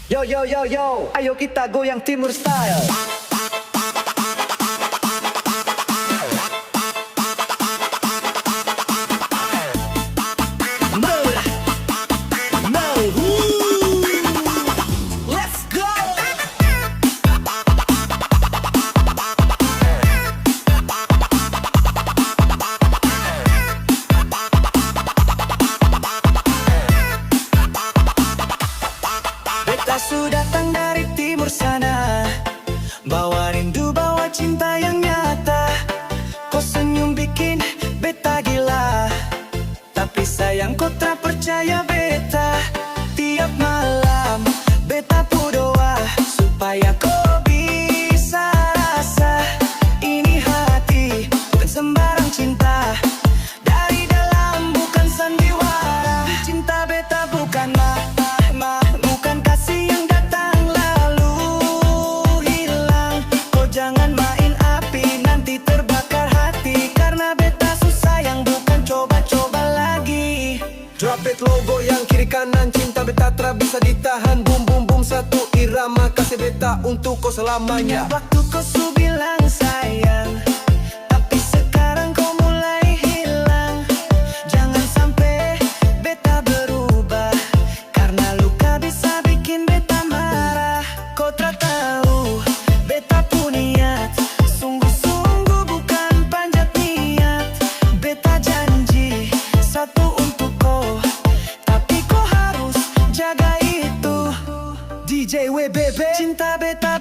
Yo yo yo yo, ayo kita goyang Timur Style. Let's go. Beta sudah datang dari timur sana, bawa rindu, bawa cinta yang nyata. Kau senyum bikin beta gila, tapi sayang kau tak percaya beta. Tiap malam beta berdoa supaya kau bisa rasa ini hati bukan sembarang cinta, dari dalam bukan sandiwara. Cinta beta bukan bukan kasih yang datang lalu hilang. Kau jangan main api, nanti terbakar hati, karena beta susah yang bukan coba-coba lagi. Drop it logo yang kiri kanan, cinta beta tak bisa ditahan. Boom boom boom satu irama, kasih beta untuk kau selamanya. Waktu kau su bilang sayang, tapi sekarang kau mulai hilang. Jangan sampai beta berubah, karena luka bisa bikin beta marah. Kau tak tahu beta punya niat, sungguh-sungguh bukan panjat niat. Beta janji satu untuk kau, tapi kau harus jaga itu. DJ WBB, cinta beta